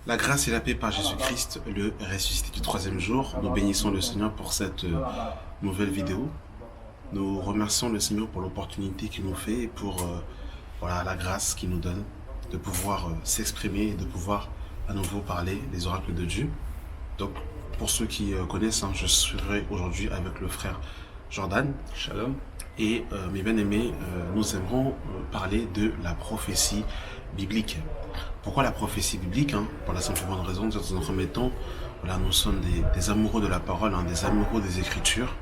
La grâce et la paix par Jésus-Christ, le ressuscité du troisième jour. Nous bénissons le Seigneur pour cette nouvelle vidéo. Nous remercions le Seigneur pour l'opportunité qu'il nous fait et pour voilà, la grâce qu'il nous donne de pouvoir s'exprimer et de pouvoir à nouveau parler des oracles de Dieu. Donc, pour ceux qui connaissent, je serai aujourd'hui avec le frère Jordan. Shalom. Et mes bien-aimés, nous aimerons parler de la prophétie biblique. Pourquoi la prophétie biblique? Pour la simple bonne raison, dans un premier temps, voilà, nous sommes des amoureux de la parole, des amoureux des Écritures.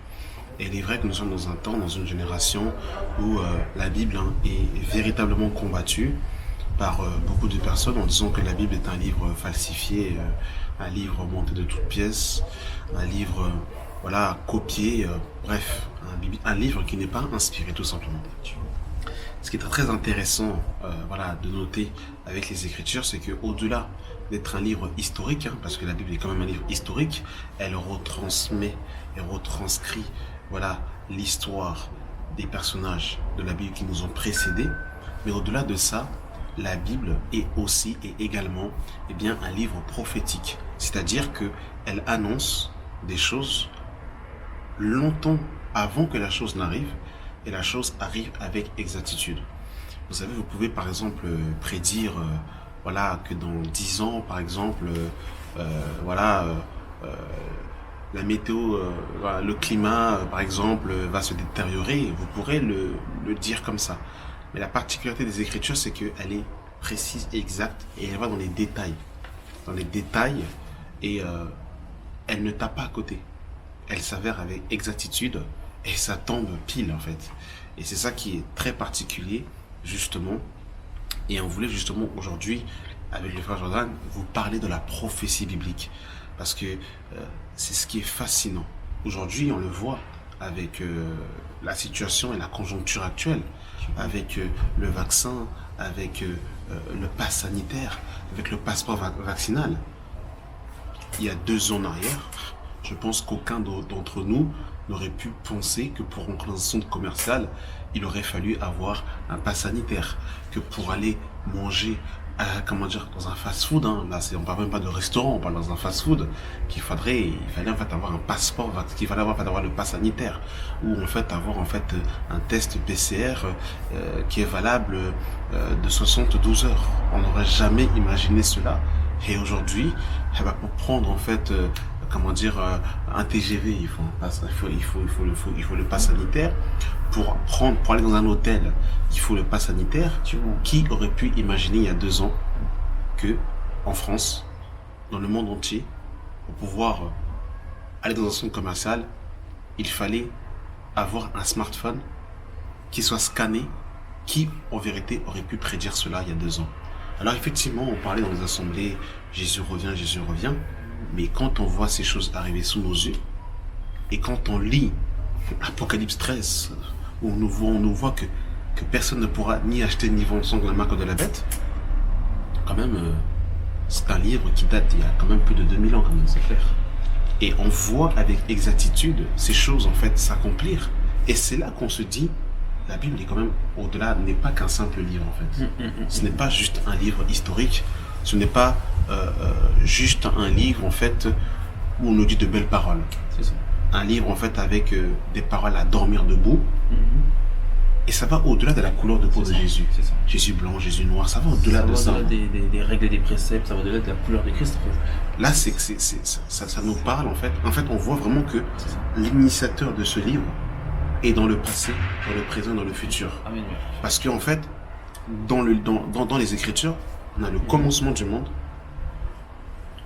Et il est vrai que nous sommes dans un temps, dans une génération où la Bible est véritablement combattue par beaucoup de personnes en disant que la Bible est un livre falsifié, un livre monté de toutes pièces, un livre voilà, copié, bref, un livre qui n'est pas inspiré tout simplement. Ce qui est très intéressant voilà, de noter avec les Écritures, c'est qu'au-delà d'être un livre historique, parce que la Bible est quand même un livre historique, elle retransmet et retranscrit voilà, l'histoire des personnages de la Bible qui nous ont précédés. Mais au-delà de ça, la Bible est aussi et également un livre prophétique. C'est-à-dire qu'elle annonce des choses longtemps avant que la chose n'arrive, et la chose arrive avec exactitude. Vous savez, vous pouvez par exemple prédire voilà, que dans 10 ans, par exemple, la météo, le climat, par exemple, va se détériorer. Vous pourrez le dire comme ça. Mais la particularité des Écritures, c'est qu'elle est précise et exacte, et elle va dans les détails. Dans les détails, et elle ne tape pas à côté. Elle s'avère avec exactitude, et ça tombe pile en fait. Et c'est ça qui est très particulier, justement. Et on voulait justement aujourd'hui, avec le frère Jordan, vous parler de la prophétie biblique. Parce que c'est ce qui est fascinant. Aujourd'hui, on le voit avec la situation et la conjoncture actuelle, avec le vaccin, avec le pass sanitaire, avec le passeport vaccinal. Il y a 2 ans en arrière, je pense qu'aucun d'entre nous n'aurait pu penser que pour rentrer dans un centre commercial, il aurait fallu avoir un pass sanitaire, que pour aller manger dans un fast-food, là on parle même pas de restaurant, on parle dans un fast-food, il fallait en fait avoir un passeport, qu'il fallait avoir le pass sanitaire, ou en fait avoir en fait un test PCR qui est valable de 72 heures. On n'aurait jamais imaginé cela. Et aujourd'hui, pour prendre en fait un TGV, il faut le pass sanitaire. Pour aller dans un hôtel, il faut le pass sanitaire. Qui aurait pu imaginer il y a 2 ans que en France, dans le monde entier, pour pouvoir aller dans un centre commercial, il fallait avoir un smartphone qui soit scanné. Qui en vérité aurait pu prédire cela il y a 2 ans? Alors effectivement, on parlait dans les assemblées, Jésus revient, mais quand on voit ces choses arriver sous nos yeux, et quand on lit Apocalypse 13, où on nous voit que personne ne pourra ni acheter ni vendre sans la marque de la bête, quand même, c'est un livre qui date il y a quand même plus de 2000 ans, quand même, c'est clair. Et on voit avec exactitude ces choses en fait s'accomplir, et c'est là qu'on se dit, la Bible est quand même au-delà, n'est pas qu'un simple livre en fait. Ce n'est pas juste un livre historique, ce n'est pas juste un livre en fait où on nous dit de belles paroles. C'est ça. Un livre en fait avec des paroles à dormir debout. Et ça va au-delà de la couleur de peau de Jésus. C'est ça. Jésus blanc, Jésus noir, ça va au-delà de ça. Ça va au-delà des règles et des préceptes, ça va au-delà de la couleur de Christ. Là, ça nous parle en fait. En fait, on voit vraiment que l'initiateur de ce livre est dans le passé, dans le présent, dans le futur. Amen. Parce qu'en fait, dans les Écritures, on a le commencement du monde,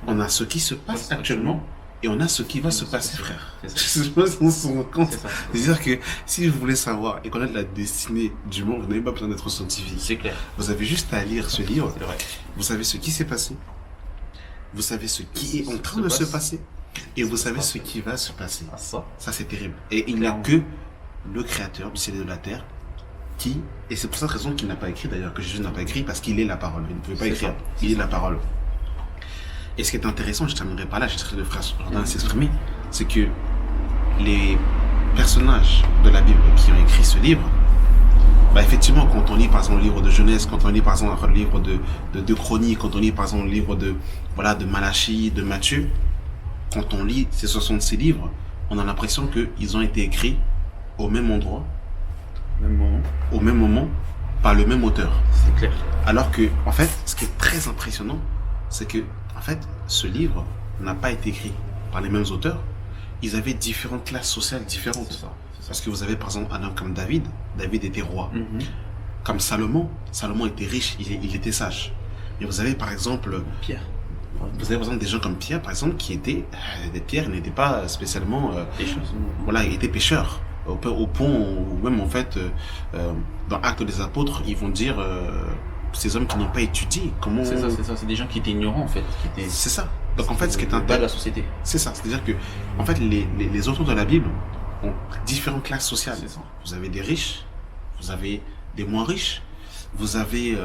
on a ce qui se passe actuellement, et on a ce qui va se passer, frère. Je sais pas si on se rend compte. C'est-à-dire que si vous voulez savoir et connaître la destinée du monde, vous n'avez pas besoin d'être scientifique. C'est clair. Vous avez juste à lire ce livre. C'est vrai. Vous savez ce qui s'est passé. Vous savez ce qui est en train de se passer. Et vous savez ce qui va se passer. Ça, c'est terrible. Et il n'y a que le créateur du ciel et de la terre et c'est pour cette raison qu'il n'a pas écrit d'ailleurs, que Jésus n'a pas écrit, parce qu'il est la parole. Il ne pouvait pas écrire. Il est la parole. Et ce qui est intéressant, je terminerai par là, je laisserai le frère Jordan s'exprimer, c'est que les personnages de la Bible qui ont écrit ce livre Bah effectivement, quand on lit par exemple le livre de Genèse, quand on lit par exemple le livre de Chroniques, quand on lit par exemple le livre de Malachie, de Matthieu, quand on lit ces 66 livres, on a l'impression qu'ils ont été écrits au même endroit, Même moment. au même moment, par le même auteur. C'est clair. Alors que, en fait, ce qui est très impressionnant, c'est que, en fait, ce livre n'a pas été écrit par les mêmes auteurs. Ils avaient différentes classes sociales différentes. C'est ça. Parce que vous avez par exemple un homme comme David. David était roi. Mhm. Comme Salomon était riche, il était sage. Et vous avez par exemple, Pierre. des gens comme Pierre, par exemple, qui étaient, Pierre n'était pas spécialement, Les choses. voilà, il était pêcheur. Au point où même en fait, dans Actes des Apôtres, ils vont dire ces hommes qui n'ont pas étudié comment. C'est ça. C'est des gens qui étaient ignorants en fait. C'est ça. Donc en fait, ce qui est bas de intéressant, la société. c'est ça. C'est-à-dire que, en fait, les auteurs de la Bible ont différentes classes sociales. C'est ça. Vous avez des riches, vous avez des moins riches, vous avez.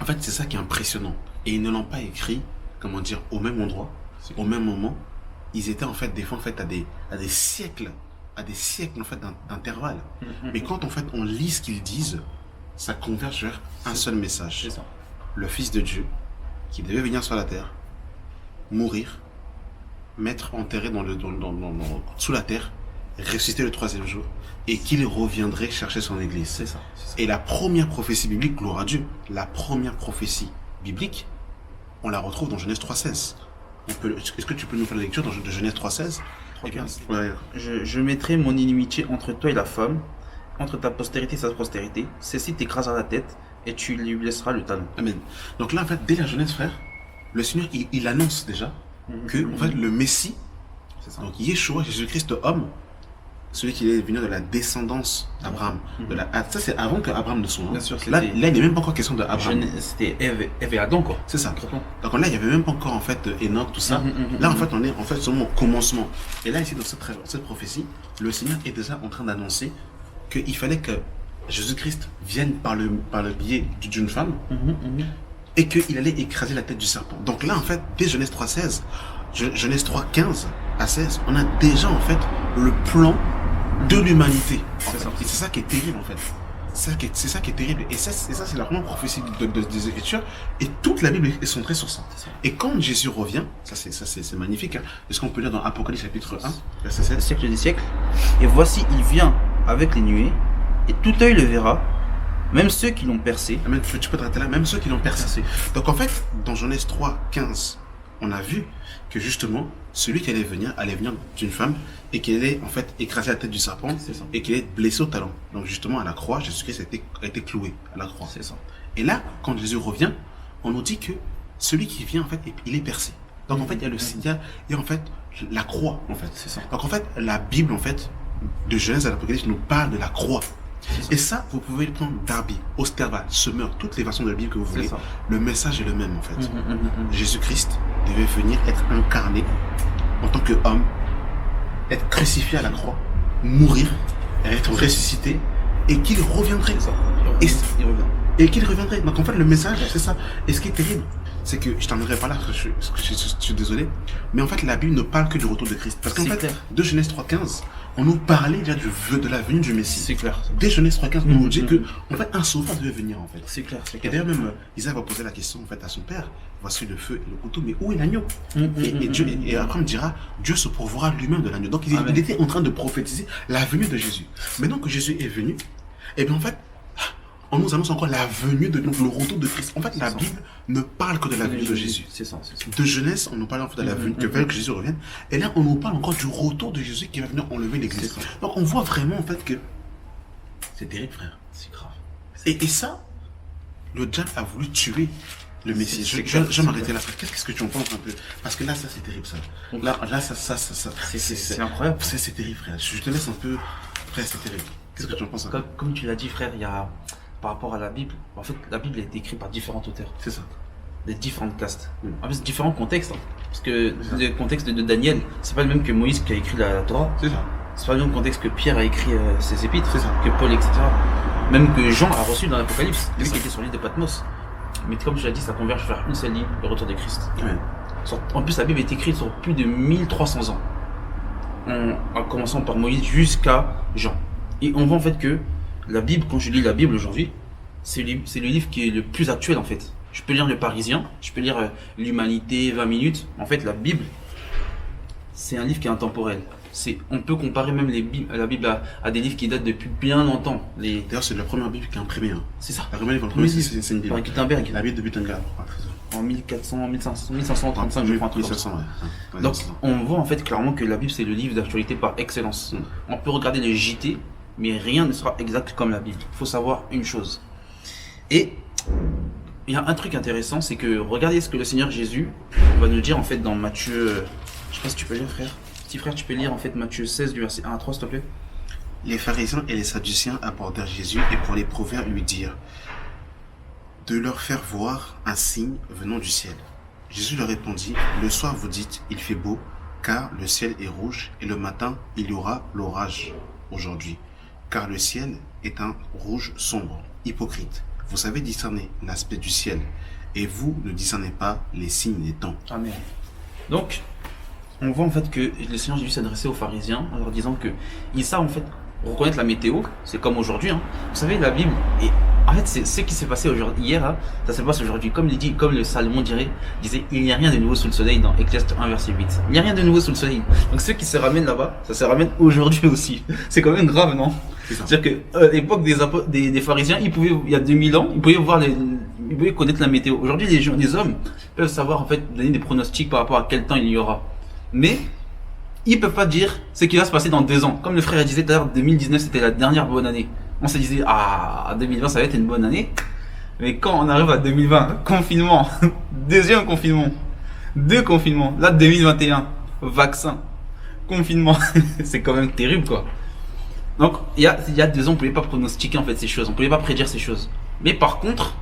En fait, c'est ça qui est impressionnant. Et ils ne l'ont pas écrit, comment dire, au même endroit, au même moment. Ils étaient en fait des fois en fait à des siècles, en fait d'intervalle. Mais quand en fait on lit ce qu'ils disent, ça converge vers un seul message. C'est ça. Le Fils de Dieu qui devait venir sur la terre, mourir, mettre enterré sous la terre, ressusciter le 3e jour, et qu'il reviendrait chercher son église. C'est ça. Et la première prophétie biblique, gloire à Dieu, la première prophétie biblique, on la retrouve dans Genèse 3,16. Est-ce que tu peux nous faire la lecture de Genèse 3,16? Ouais. Je mettrai mon inimitié entre toi et la femme, entre ta postérité et sa postérité. Celle-ci t'écrasera la tête et tu lui blesseras le talon. Amen. Donc là, en fait, dès la Genèse, frère, le Seigneur, il annonce déjà que, en fait, le Messie, donc Yeshua, Jésus-Christ homme, celui qui est venu de la descendance d'Abraham. Ça, c'est avant qu'Abraham ne soit. Bien sûr, là, il n'est même pas encore question d'Abraham. C'était Ève et Adam, quoi. C'est ça. Donc là, il n'y avait même pas encore, en fait, Enoch, tout ça. Là, en fait, on est en fait seulement au commencement. Et là, ici, dans cette prophétie, le Seigneur est déjà en train d'annoncer qu'il fallait que Jésus-Christ vienne par le biais d'une femme et qu'il allait écraser la tête du serpent. Donc là, en fait, dès Genèse 3,16, Genèse 3,15 à 16, on a déjà, en fait, le plan de l'humanité. Et c'est ça qui est terrible, en fait. C'est ça qui est terrible. Et ça, c'est la première prophétie des Écritures. Et toute la Bible est centrée sur ça. Et quand Jésus revient, c'est magnifique. Hein. Est-ce qu'on peut lire dans Apocalypse chapitre 1, verset 7? Le siècle des siècles. Et voici, il vient avec les nuées, et tout œil le verra, même ceux qui l'ont percé. Amen. Tu peux t'arrêter là, même ceux qui l'ont percé. Donc en fait, dans Genèse 3,15, on a vu que justement, celui qui allait venir d'une femme et qui allait en fait écraser la tête du serpent et qui allait être blessé au talon. Donc justement, à la croix, Jésus-Christ a été cloué à la croix. C'est ça. Et là, quand Jésus revient, on nous dit que celui qui vient, en fait, il est percé. Donc en fait, il y a en fait la croix, en fait. C'est ça. Donc en fait, la Bible, en fait, de Genèse à l'Apocalypse, nous parle de la croix. Et ça, vous pouvez le prendre Darby, Osterval, Summer, toutes les versions de la Bible que vous voulez. Le message est le même, en fait. Jésus-Christ devait venir être incarné en tant qu'homme, être crucifié à la croix, mourir, être ressuscité, et qu'il reviendrait. Et qu'il reviendrait. Donc en fait, le message, c'est ça. Et ce qui est terrible, c'est que je t'emmènerai pas là, parce que je suis désolé, mais en fait, la Bible ne parle que du retour de Christ. Parce qu'en fait, de Genèse 3,15, on nous parlait déjà de la venue du Messie. C'est clair. Dès Genèse 3,15, on nous dit que, en fait, un sauveur devait venir, en fait. C'est clair. Et d'ailleurs, même, Isaac va poser la question, en fait, à son père. Voici le feu et le couteau, mais où est l'agneau? Et Abraham dira, Dieu se pourvoira lui-même de l'agneau. Donc, il était en train de prophétiser la venue de Jésus. Maintenant que Jésus est venu, et bien, en fait, on nous annonce encore la venue le retour de Christ. En fait, la Bible ne parle que de la venue de Jésus. C'est ça. De Genèse, on nous parle en fait de la venue, que Jésus revienne. Et là, on nous parle encore du retour de Jésus qui va venir enlever l'église. Donc, on voit vraiment en fait que c'est terrible, frère. C'est grave. Et ça, le diable a voulu tuer le Messie. Je vais m'arrêter là. Qu'est-ce que tu en penses un peu? Parce que là, ça, c'est terrible, ça. Là, ça. C'est incroyable. C'est terrible, frère. Je te laisse un peu. Frère, c'est terrible. Qu'est-ce que tu en penses? Comme tu l'as dit, frère, il y a, par rapport à la Bible, en fait, la Bible a été écrite par différents auteurs. C'est ça. Des différentes castes. En plus, différents contextes. Hein. Parce que le contexte de Daniel, c'est pas le même que Moïse qui a écrit la Torah. C'est ça. C'est pas le même contexte que Pierre a écrit ses épîtres. C'est ça. Que Paul, etc. Même que Jean a reçu dans l'Apocalypse, lui qui était sur l'île de Patmos. Mais comme je l'ai dit, ça converge vers une seule ligne, le retour de Christ. Ouais. En plus, la Bible est écrite sur plus de 1300 ans. En commençant par Moïse jusqu'à Jean. Et on voit en fait que la Bible, quand je lis la Bible aujourd'hui, c'est le livre qui est le plus actuel en fait. Je peux lire Le Parisien, je peux lire L'Humanité, 20 minutes. En fait, la Bible, c'est un livre qui est intemporel. On peut comparer même la Bible à des livres qui datent depuis bien longtemps. D'ailleurs, c'est la première Bible qui est imprimée. Hein. C'est ça. La première Bible imprimée, c'est une Bible. Par Gutenberg. La Bible de Gutenberg. En 1535, je crois. 1500, ouais. Donc, on voit en fait clairement que la Bible, c'est le livre d'actualité par excellence. On peut regarder les JT, mais rien ne sera exact comme la Bible. Il faut savoir une chose. Et il y a un truc intéressant, c'est que regardez ce que le Seigneur Jésus va nous dire en fait dans Matthieu. Je sais pas si tu peux lire, frère. Petit frère, tu peux lire en fait Matthieu 16 du verset 1 à 3, s'il te plaît. Les pharisiens et les sadduciens abordèrent Jésus et pour les prouver lui dirent de leur faire voir un signe venant du ciel. Jésus leur répondit, le soir vous dites, il fait beau, car le ciel est rouge, et le matin il y aura l'orage aujourd'hui, car le ciel est un rouge sombre. Hypocrite, vous savez discerner l'aspect du ciel, et vous ne discernez pas les signes des temps. Amen. Donc, on voit en fait que le Seigneur Jésus s'adressait aux pharisiens en leur disant que ils savent en fait reconnaître la météo, c'est comme aujourd'hui. Hein. Vous savez, la Bible, et en fait, c'est ce qui s'est passé hier, hein, ça se passe aujourd'hui. Comme le Salomon disait, il n'y a rien de nouveau sous le soleil dans Ecclésiaste 1, verset 8. Il n'y a rien de nouveau sous le soleil. Donc, ceux qui se ramènent là-bas, ça se ramène aujourd'hui aussi. C'est quand même grave, non? C'est-à-dire qu'à l'époque des pharisiens, il y a 2000 ans, ils pouvaient connaître la météo. Aujourd'hui, les hommes peuvent savoir, en fait, donner des pronostics par rapport à quel temps il y aura. Mais, ils peuvent pas dire ce qui va se passer dans 2 ans. Comme le frère disait tout à l'heure, 2019 c'était la dernière bonne année. On se disait, 2020 ça va être une bonne année. Mais quand on arrive à 2020, confinement, deuxième confinement, 2 confinements, là 2021, vaccin, confinement, c'est quand même terrible quoi. Donc il y a 2 ans on pouvait pas pronostiquer en fait ces choses, on pouvait pas prédire ces choses. Mais par contre,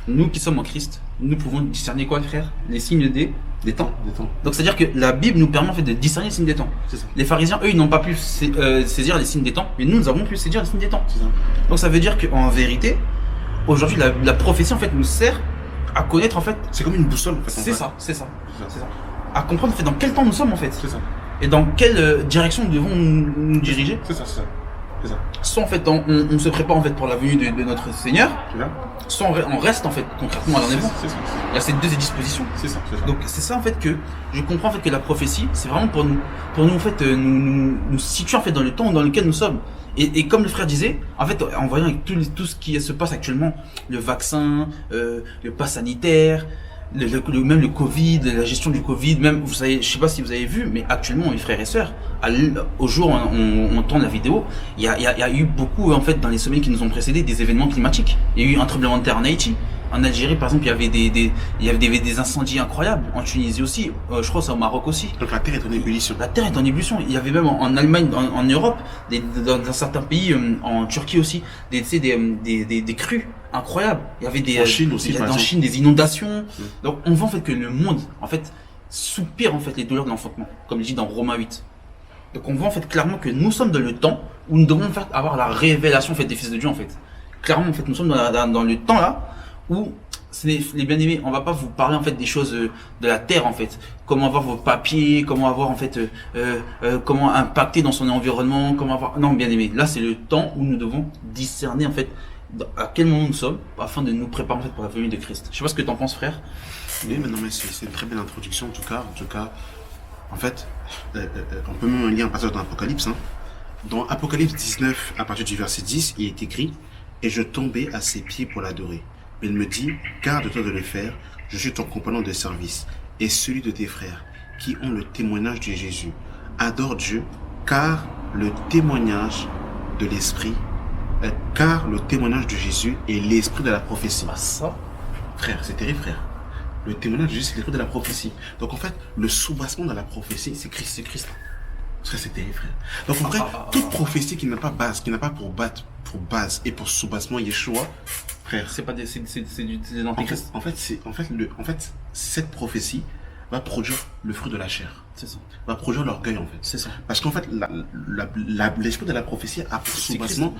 nous qui sommes en Christ, nous pouvons discerner quoi frère? Les signes des temps. Donc c'est-à-dire que la Bible nous permet en fait de discerner les signes des temps. Les pharisiens, eux, ils n'ont pas pu saisir les signes des temps, mais nous avons pu saisir les signes des temps. Donc ça veut dire qu'en vérité, aujourd'hui, la prophétie en fait nous sert à connaître en fait. C'est comme une boussole en fait. C'est ça. À comprendre en fait dans quel temps nous sommes en fait. C'est ça. Et dans quelle direction nous devons nous diriger. C'est ça. Soit en fait on se prépare en fait pour la venue de notre Seigneur. Soit on reste en fait concrètement à l'enlèvement. Il y a ces 2 dispositions. C'est ça. Donc c'est ça en fait que je comprends en fait que la prophétie c'est vraiment pour nous en fait nous situer en fait dans le temps dans lequel nous sommes. Et comme le frère disait, en fait en voyant avec tout ce qui se passe actuellement, le vaccin, le pass sanitaire, même le Covid, la gestion du Covid, même vous savez, je sais pas si vous avez vu, mais actuellement mes frères et sœurs, au jour où on tourne la vidéo, il y a eu beaucoup en fait dans les semaines qui nous ont précédés des événements climatiques. Il y a eu un tremblement de terre en Haïti. En Algérie, par exemple, il y avait des incendies incroyables. En Tunisie aussi. Je crois que c'est au Maroc aussi. Donc la terre est en ébullition. La terre est en ébullition. Il y avait même en Allemagne, en Europe, dans certains pays, en Turquie aussi, des crues incroyables. Il y avait en Chine aussi. En Chine, des inondations. Donc on voit en fait que le monde, en fait, soupire en fait les douleurs de l'enfantement, comme il dit dans Romains 8. Donc on voit en fait clairement que nous sommes dans le temps où nous devons avoir la révélation en fait des fils de Dieu en fait. Clairement en fait nous sommes dans le temps là où les bien-aimés, on va pas vous parler en fait des choses de la terre en fait, comment avoir vos papiers, comment avoir en fait comment impacter dans son environnement, non bien-aimés, là c'est le temps où nous devons discerner en fait à quel moment nous sommes afin de nous préparer en fait pour la venue de Christ. Je sais pas ce que tu en penses frère. Oui mais non mais c'est une très belle introduction en tout cas en fait on peut même lire un passage dans l'Apocalypse hein. Dans Apocalypse 19 à partir du verset 10 il est écrit et je tombais à ses pieds pour l'adorer. Mais il me dit, garde-toi de le faire, je suis ton compagnon de service et celui de tes frères qui ont le témoignage de Jésus. Adore Dieu, car le témoignage de l'esprit, car le témoignage de Jésus est l'esprit de la prophétie. Ça, frère, c'est terrible, frère. Le témoignage de Jésus, c'est l'esprit de la prophétie. Donc en fait, le soubassement de la prophétie, c'est Christ. Ça, c'est terrible, frère. Donc en vrai, toute prophétie qui n'a pas base, qui n'a pas pour base et pour soubassement Yeshua, frère. C'est pas c'est du l'antéchrist. En fait, cette prophétie va produire le fruit de la chair. C'est ça. Va produire l'orgueil en fait. C'est ça. Parce qu'en fait, l'esprit de la prophétie a pour soubassement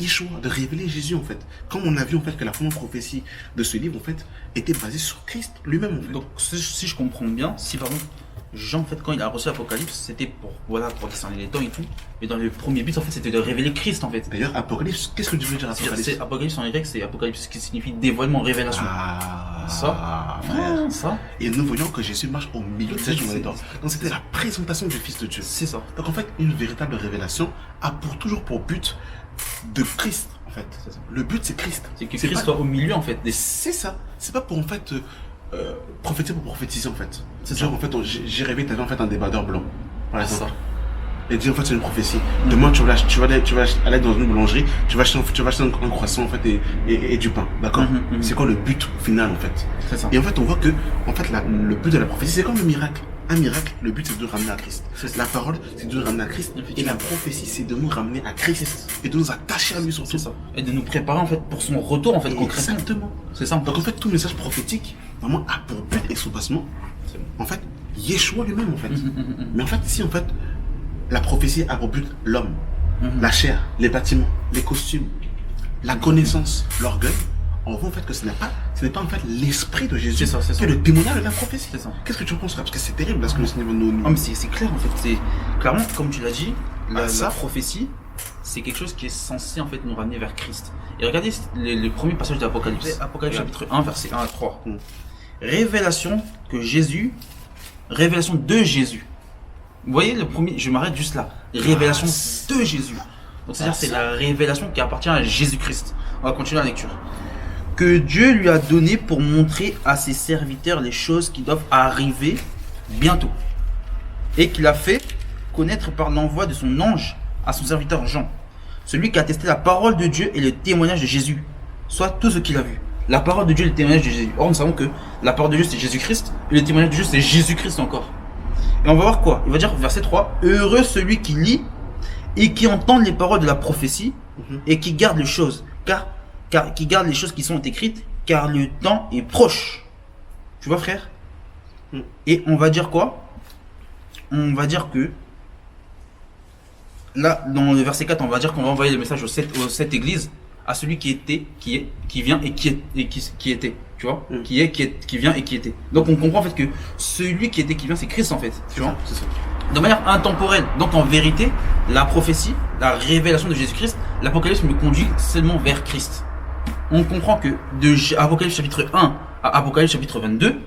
Yeshua, de révéler Jésus en fait. Comme on a vu en fait que la première prophétie de ce livre en fait était basée sur Christ lui-même en fait. Donc si je comprends bien, si par exemple Jean, en fait, quand il a reçu l'Apocalypse, c'était pour discerner les temps et tout. Mais dans le premier but, en fait, c'était de révéler Christ, en fait. D'ailleurs, Apocalypse, qu'est-ce que tu veux dire Apocalypse? Apocalypse en grec, c'est Apocalypse qui signifie dévoilement, révélation. Frère. Ça. Et nous voyons que Jésus marche au milieu de ces journées d'or. Donc c'était la présentation du Fils de Dieu. C'est ça. Donc en fait, une véritable révélation a toujours pour but de Christ, en fait. C'est ça. Le but, c'est Christ. C'est que Christ soit au milieu, en fait. C'est ça. C'est pas pour, en fait, prophétiser pour prophétiser, en fait. C'est Genre, ça. en fait, j'ai rêvé, t'avais en fait un débardeur blanc, par C'est exemple. ça. Et dire, en fait, c'est une prophétie. Demain, tu vas aller dans une boulangerie, tu vas acheter un croissant, en fait, et du pain. D'accord? C'est quoi le but final, en fait? C'est ça. Et en fait, on voit que, en fait, le but de la prophétie, c'est comme le miracle. Un miracle, le but, c'est de nous ramener à Christ. La parole, c'est de nous ramener à Christ. Et la prophétie, c'est de nous ramener à Christ. Et de nous attacher à lui surtout. C'est ça. Et de nous préparer, en fait, pour son retour, en fait, concrètement. Exactement. C'est ça. Donc, en fait, tout message prophétique, vraiment, a pour but et soubassement, en fait, Yeshua lui-même, en fait. Mais en fait, si, en fait, la prophétie a pour but l'homme, la chair, les bâtiments, les costumes, la connaissance, l'orgueil, on voit en fait que ce n'est pas en fait l'esprit de Jésus C'est ça. qui est le témoignage de la prophétie. C'est ça. Qu'est-ce que tu en penses là? Parce que c'est terrible parce que le Seigneur nous... Ah, mais c'est clair, en fait. C'est clairement, comme tu l'as dit, la ça. prophétie, c'est quelque chose qui est censé, en fait, nous ramener vers Christ. Et regardez le premier passage de l'Apocalypse. Apocalypse chapitre 1, verset 1 à 3. Révélation de Jésus. Vous voyez le premier, je m'arrête juste là. Révélation de Jésus. Donc c'est-à-dire c'est la révélation qui appartient à Jésus-Christ. On va continuer la lecture. Que Dieu lui a donné pour montrer à ses serviteurs les choses qui doivent arriver bientôt. Et qu'il a fait connaître par l'envoi de son ange à son serviteur Jean. Celui qui a attesté la parole de Dieu et le témoignage de Jésus. Soit tout ce qu'il a vu. La parole de Dieu et le témoignage de Jésus. Or nous savons que la parole de Dieu c'est Jésus-Christ. Et le témoignage de Dieu c'est Jésus-Christ encore. Et on va voir quoi? Il va dire verset 3. Heureux celui qui lit et qui entend les paroles de la prophétie et qui garde les choses. Qui garde les choses qui sont écrites, car le temps est proche. Tu vois, frère? Et on va dire quoi? On va dire que là, dans le verset 4, on va dire qu'on va envoyer le message aux sept églises, à celui qui était, qui vient et qui était. Tu vois? Qui vient et qui était. Donc on comprend en fait que celui qui était, qui vient, c'est Christ en fait. Tu vois? C'est ça. De manière intemporelle. Donc en vérité, la prophétie, la révélation de Jésus-Christ, l'Apocalypse me conduit seulement vers Christ. On comprend que de Apocalypse chapitre 1 à Apocalypse chapitre 22,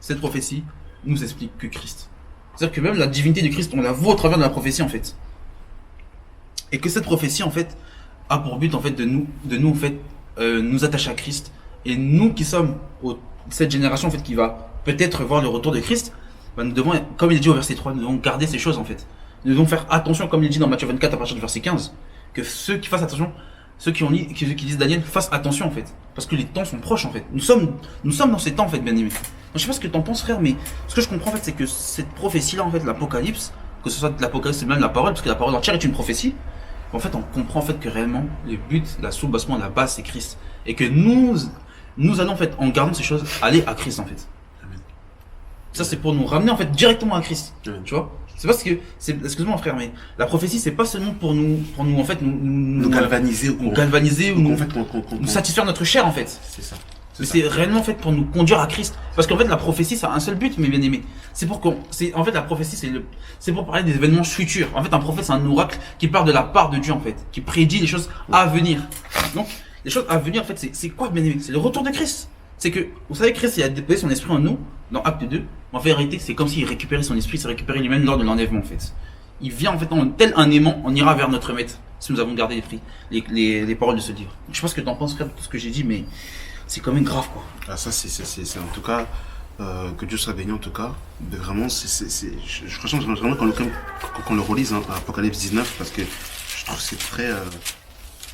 cette prophétie nous explique que Christ. C'est-à-dire que même la divinité de Christ, on la voit au travers de la prophétie en fait. Et que cette prophétie en fait a pour but en fait de nous en fait nous attacher à Christ. Et nous qui sommes cette génération en fait qui va peut-être voir le retour de Christ, bah, nous devons, comme il est dit au verset 3, nous devons garder ces choses en fait. Nous devons faire attention, comme il est dit dans Matthieu 24 à partir du verset 15, que ceux qui fassent attention, ceux qui disent Daniel, fassent attention en fait. Parce que les temps sont proches en fait. Nous sommes dans ces temps en fait, bien aimés. Donc, je sais pas ce que t'en penses frère, mais ce que je comprends en fait, c'est que cette prophétie-là en fait, l'Apocalypse, que ce soit l'Apocalypse, c'est même la parole, parce que la parole entière est une prophétie. En fait, on comprend en fait que réellement, le but, la soubassement, la base, c'est Christ. Et que nous allons en fait, en gardant ces choses, aller à Christ en fait. Amen. Ça c'est pour nous ramener en fait directement à Christ. Amen. Tu vois? C'est parce que excuse-moi frère, mais la prophétie c'est pas seulement pour nous en fait Nous galvaniser ou nous en fait nous satisfaire notre chair en fait. C'est ça. Mais c'est réellement fait pour nous conduire à Christ. Parce qu'en fait la prophétie ça a un seul but mes bien-aimés. C'est pour en fait la prophétie c'est pour parler des événements futurs. En fait un prophète c'est un oracle qui part de la part de Dieu en fait, qui prédit les choses à venir. Donc les choses à venir en fait c'est quoi bien-aimés? C'est le retour de Christ. C'est que, vous savez, Christ, il a déposé son esprit en nous, dans Acte 2. En vérité, c'est comme s'il récupérait son esprit, s'est récupéré lui-même lors de l'enlèvement, en fait. Il vient, en fait, tel un aimant, on ira vers notre maître, si nous avons gardé les paroles de ce livre. Je sais pas ce que t'en penses, frère, de tout ce que j'ai dit, mais c'est quand même grave, quoi. Ah, ça, c'est en tout cas, que Dieu soit béni, en tout cas. Mais vraiment, franchement, j'aimerais vraiment qu'on le relise, hein, à Apocalypse 19, parce que je trouve que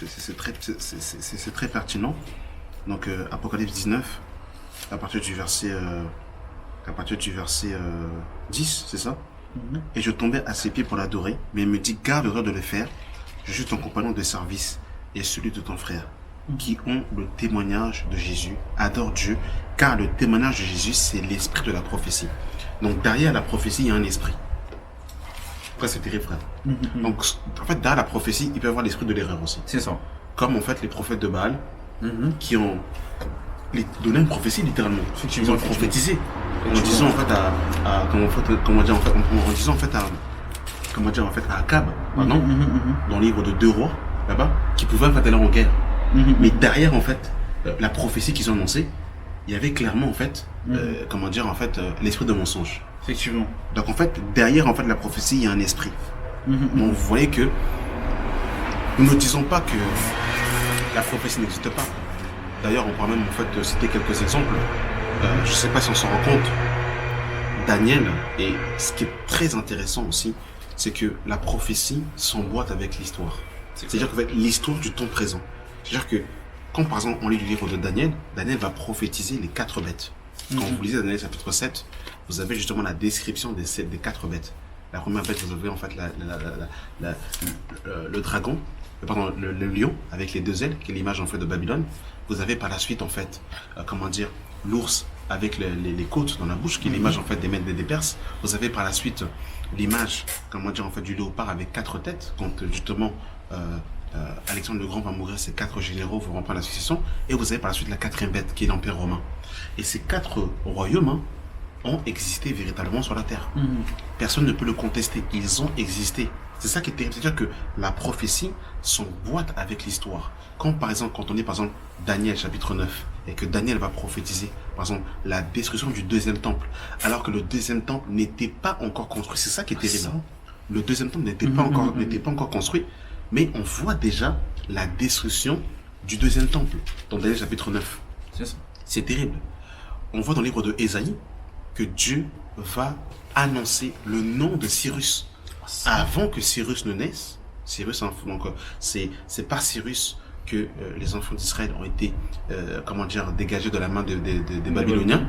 c'est très pertinent. Donc Apocalypse 19, à partir du verset 10, c'est ça? Et je tombais à ses pieds pour l'adorer, mais il me dit, garde-toi de le faire, je suis ton compagnon de service et celui de ton frère, qui ont le témoignage de Jésus, adore Dieu, car le témoignage de Jésus, c'est l'esprit de la prophétie. Donc derrière la prophétie, il y a un esprit. Après, c'est terrible, frère. Donc en fait, derrière la prophétie, il peut y avoir l'esprit de l'erreur aussi. C'est ça. Comme en fait les prophètes de Baal, qui ont donné une prophétie littéralement. Ils ont prophétisé. en disant en fait comment dire en fait, en disant en fait à Akab, pardon, dans le livre de 2 rois, là-bas, qui pouvait en fait aller en guerre. Mais derrière en fait, la prophétie qu'ils ont annoncée, il y avait clairement en fait, comment dire en fait, l'esprit de mensonge. Effectivement. Donc en fait, derrière en fait la prophétie, il y a un esprit. Donc vous voyez que nous ne disons pas que la prophétie n'existe pas. D'ailleurs, on pourra même en fait citer quelques exemples. Je ne sais pas si on s'en rend compte. Daniel, et ce qui est très intéressant aussi, c'est que la prophétie s'emboîte avec l'histoire. C'est-à-dire qu'en fait, l'histoire du temps présent. C'est-à-dire que quand par exemple on lit le livre de Daniel, Daniel va prophétiser les 4 bêtes. Quand vous lisez Daniel chapitre 7, vous avez justement la description des 4 bêtes. La première bête, vous avez en fait le dragon, le lion avec les 2 ailes, qui est l'image en fait de Babylone. Vous avez par la suite en fait, comment dire, l'ours avec les côtes dans la bouche, qui est l'image en fait des Mèdes et des Perses. Vous avez par la suite l'image, comment dire en fait, du léopard avec 4 têtes, quand justement Alexandre le Grand va mourir, ces 4 généraux vont reprendre la succession, et vous avez par la suite la 4e bête qui est l'Empire romain. Et ces 4 royaumes ont existé véritablement sur la terre. Personne ne peut le contester, ils ont existé. C'est ça qui est terrible, c'est-à-dire que la prophétie s'emboîte avec l'histoire. Quand par exemple, quand on est par exemple Daniel chapitre 9, et que Daniel va prophétiser par exemple la destruction du 2e temple, alors que le 2e temple n'était pas encore construit, c'est ça qui est terrible. Le 2e temple n'était pas encore construit, mais on voit déjà la destruction du 2e temple dans Daniel chapitre 9. C'est terrible. On voit dans le livre de Ésaïe que Dieu va annoncer le nom de Cyrus avant que Cyrus ne naisse. Cyrus, donc c'est par Cyrus que les enfants d'Israël ont été comment dire, dégagés de la main des Babyloniens.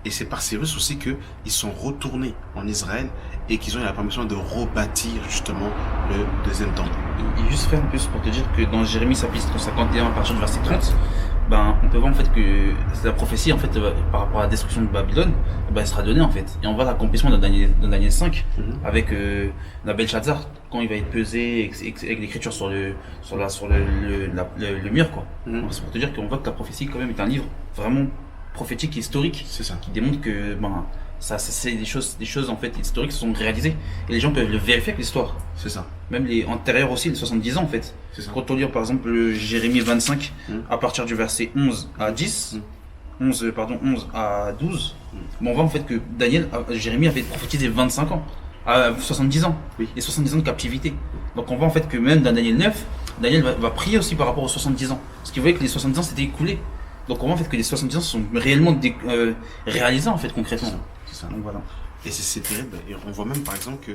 Et c'est par Cyrus aussi qu'ils sont retournés en Israël et qu'ils ont eu la permission de rebâtir justement le 2e temple. Et juste faire un plus pour te dire que dans Jérémie chapitre 51 à partir du verset 30, on peut voir en fait que la prophétie en fait par rapport à la destruction de Babylone, elle sera donnée en fait. Et on voit l'accomplissement dans Daniel 5 avec Belshazzar quand il va être pesé avec l'écriture sur le mur quoi. C'est pour te dire qu'on voit que la prophétie quand même est un livre vraiment prophétique et historique. C'est ça. Qui démontre que ça c'est des choses en fait historiques qui sont réalisées et les gens peuvent le vérifier avec l'histoire. C'est ça. Même les antérieurs aussi, les 70 ans en fait. Quand on lit par exemple le Jérémie 25 à partir du verset 11 à 10, 11 à 12, on voit en fait que Jérémie avait prophétisé 25 ans, à 70 ans, et 70 ans de captivité. Donc on voit en fait que même dans Daniel 9, Daniel va prier aussi par rapport aux 70 ans, parce qu'il voyait que les 70 ans s'étaient écoulés. Donc on voit en fait que les 70 ans sont réellement réalisés en fait concrètement. C'est ça. Donc voilà. Et c'est terrible. Et on voit même par exemple que,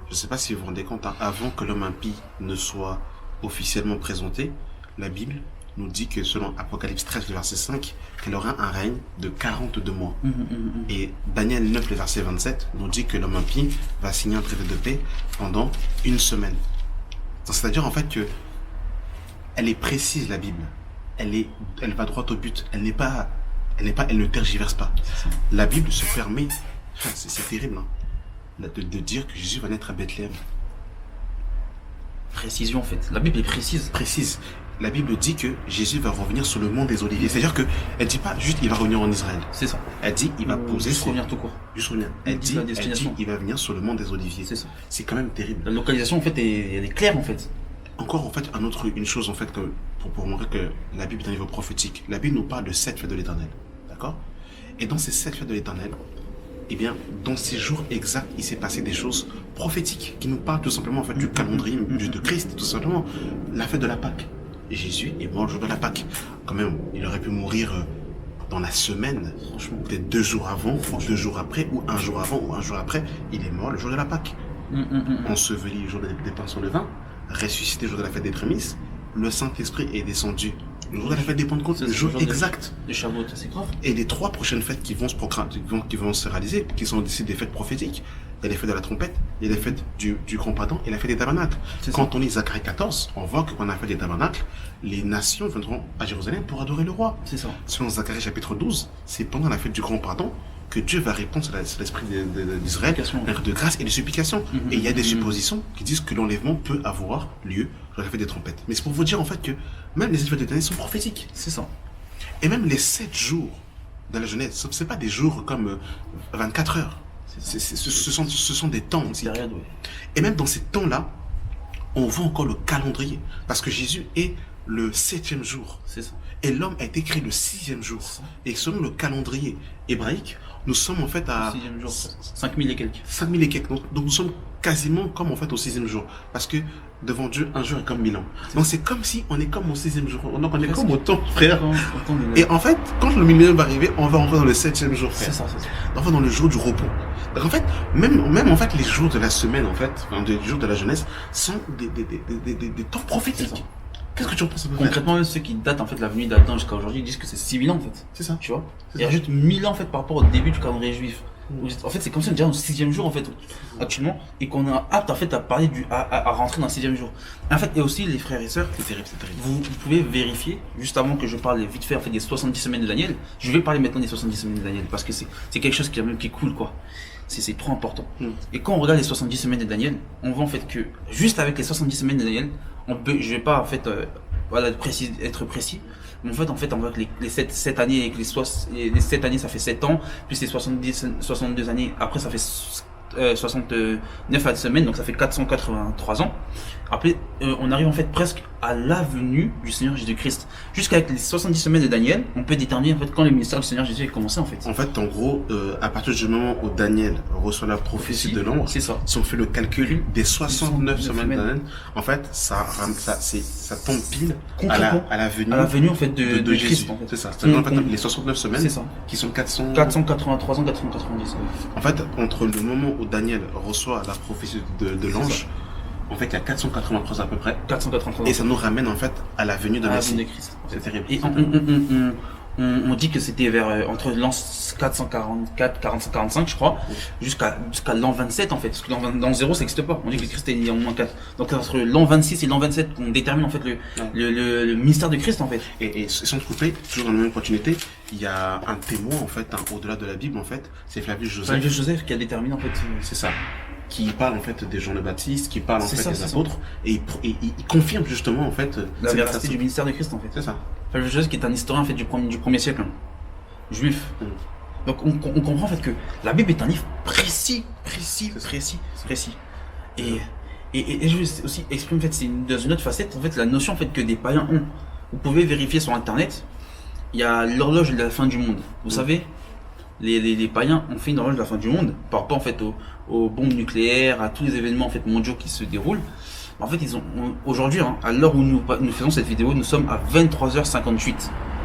je ne sais pas si vous vous rendez compte, avant que l'homme impie ne soit officiellement présenté, la Bible nous dit que selon Apocalypse 13, le verset 5, qu'elle aura un règne de 42 mois. Et Daniel 9, le verset 27, nous dit que l'homme impie va signer un traité de paix pendant 1 semaine. C'est-à-dire en fait que elle est précise, la Bible. Elle va droit au but. Elle ne tergiverse pas. La Bible se permet, c'est terrible, de dire que Jésus va naître à Bethléem. Précision en fait. La Bible est précise. Précise. La Bible dit que Jésus va revenir sur le mont des Oliviers. C'est-à-dire que elle dit pas juste il va revenir en Israël. C'est ça. Elle dit il va poser. Juste revenir tout court. Juste revenir. Elle dit il va venir sur le mont des Oliviers. C'est ça. C'est quand même terrible. La localisation en fait elle est claire en fait. Encore en fait une chose en fait que pour montrer que la Bible est un livre prophétique. La Bible nous parle de 7 fêtes de l'Éternel. D'accord? Et dans ces 7 fêtes de l'Éternel, eh bien, dans ces jours exacts, il s'est passé des choses prophétiques qui nous parlent tout simplement en fait du calendrier de Christ, tout simplement. La fête de la Pâque. Et Jésus est mort le jour de la Pâque. Quand même, il aurait pu mourir dans la semaine, franchement, peut-être 2 jours avant, ou 2 jours après, ou 1 jour avant, ou 1 jour après. Il est mort le jour de la Pâque. Enseveli le jour des pains sur le vin, ressuscité le jour de la fête des prémices. Le Saint-Esprit est descendu le jour de la fête des Pentecôtes, le jour exact. Le Shavuot, c'est grave. Et les 3 prochaines fêtes qui vont se réaliser, qui sont aussi des fêtes prophétiques. Il y a les fêtes de la trompette, il y a les fêtes du Grand Pardon et la fête des tabernacles. Quand on lit Zacharie 14, on voit que quand on a fait des tabernacles, les nations viendront à Jérusalem pour adorer le roi. C'est ça. Selon Zacharie chapitre 12, c'est pendant la fête du Grand Pardon que Dieu va répondre sur l'esprit d'Israël, de grâce et de supplication. Et il y a des suppositions qui disent que l'enlèvement peut avoir lieu lors de la fête des trompettes. Mais c'est pour vous dire en fait que même les fêtes de l'Éternel sont prophétiques. C'est ça. Et même les 7 jours dans la Genèse, c'est pas des jours comme 24 heures. Ce sont des temps aussi. Période, ouais. Et même dans ces temps-là, on voit encore le calendrier. Parce que Jésus est le 7e jour. C'est ça. Et l'homme a été créé le 6e jour. Et selon le calendrier hébraïque, nous sommes en fait à 6e jour, 5000 et quelques. 5000 et quelques. Donc nous sommes quasiment comme en fait au 6e jour. Parce que devant Dieu, un jour est comme 1000 ans. Donc c'est comme si on est comme au 6e jour. Donc on est comme au temps, frère. Et en fait, quand le millénaire va arriver, on va rentrer dans le 7e jour, frère. C'est ça, c'est ça. On va dans le jour du repos. Donc en fait, même en fait, les jours de la semaine, en fait, enfin, les jours de la jeunesse, sont des temps prophétiques. Qu'est-ce que tu en penses à peu près? Concrètement, même ceux qui datent en fait la venue d'Adam jusqu'à aujourd'hui disent que c'est 6000 ans en fait. C'est ça. Tu vois? C'est Ils ça. rajoutent 1000 ans en fait par rapport au début du calendrier juif. En fait, c'est comme si on était déjà au 6e jour en fait actuellement et qu'on est apte en fait à parler à rentrer dans le 6e jour. En fait, et aussi les frères et sœurs, C'est terrible, c'est terrible. vous pouvez vérifier juste avant que je parle vite fait en fait des 70 semaines de Daniel. Je vais parler maintenant des 70 semaines de Daniel parce que c'est quelque chose qui est cool quoi. C'est trop important. Et quand on regarde les 70 semaines de Daniel, on voit en fait que juste avec les 70 semaines de Daniel, je vais pas en fait être précis. Mais en fait, on voit que les 7 années avec les 7 années, ça fait 7 ans, plus les 62 années, après ça fait 69 semaines, donc ça fait 483 ans. Après, on arrive en fait presque à la venue du Seigneur Jésus-Christ. Jusqu'avec les 70 semaines de Daniel, on peut déterminer en fait quand le ministère du Seigneur Jésus a commencé en fait. En fait, en gros, à partir du moment où Daniel reçoit la prophétie de l'ombre, c'est ça. Si on fait le calcul des 69 semaines d'Adam, en fait, ça tombe pile à la venue en fait de Jésus. Christ. En fait. C'est ça. C'est-à-dire, en fait, les 69 semaines, c'est ça. Qui sont 483 ans, 490 ans. En fait, entre le moment où Daniel reçoit la prophétie de l'ange, en fait, il y a 483 à peu près. 483 ans. Et ça nous ramène en fait à la venue de Messie. De Christ. C'est terrible. Et on dit que c'était vers entre l'an 444, 445 je crois, jusqu'à l'an 27 en fait, parce que l'an 0 ça n'existe pas. On dit que Christ est né en moins 4. Donc entre l'an 26 et l'an 27 qu'on détermine en fait le mystère de Christ en fait. Et sans te couper, toujours dans la même continuité, il y a un témoin en fait, au-delà de la Bible en fait, c'est Flavius Joseph. Flavius Joseph qui a déterminé en fait. C'est ça. Qui parle en fait des Jean le Baptiste, qui parle en fait des apôtres, ça. Et il confirme justement en fait la véracité du ministère de Christ en fait. C'est ça. Flavius Joseph qui est un historien en fait du premier siècle, juif. Donc on comprend en fait que la Bible est un livre précis. Et je vais aussi exprimer en fait, c'est dans une autre facette en fait la notion en fait que des païens ont. Vous pouvez vérifier sur internet, il y a l'horloge de la fin du monde. Vous savez, les païens ont fait une horloge de la fin du monde par rapport en fait aux bombes nucléaires, à tous les événements en fait mondiaux qui se déroulent. En fait, aujourd'hui, à l'heure où nous faisons cette vidéo, nous sommes à 23h58.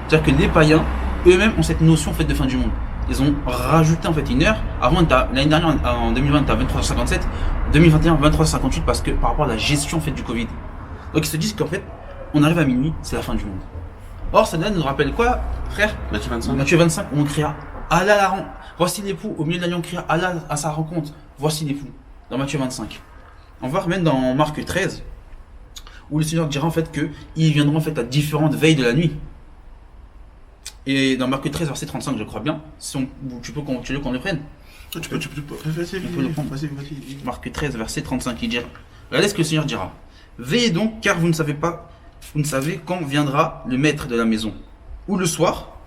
C'est-à-dire que les païens eux-mêmes ont cette notion en fait de fin du monde. Ils ont rajouté en fait une heure. Avant, l'année dernière, en 2020, t'as 23h57, 2021, 23h58 parce que par rapport à la gestion en fait du Covid. Donc ils se disent qu'en fait, on arrive à minuit, c'est la fin du monde. Or, ça nous rappelle quoi, frère? Matthieu 25, on cria Allah la rend. Voici l'époux. Au milieu de la nuit, on cria Allah à sa rencontre. Voici l'époux. Dans Matthieu 25. On va même dans Marc 13, où le Seigneur dira en fait qu'ils viendront en fait à différentes veilles de la nuit. Et dans Marc 13, verset 35, je crois bien. Si tu veux qu'on le prenne. Tu peux le prendre. Marc 13, verset 35, il dit regardez ce que le Seigneur dira. Veillez donc, car vous ne savez quand viendra le maître de la maison. Ou le soir,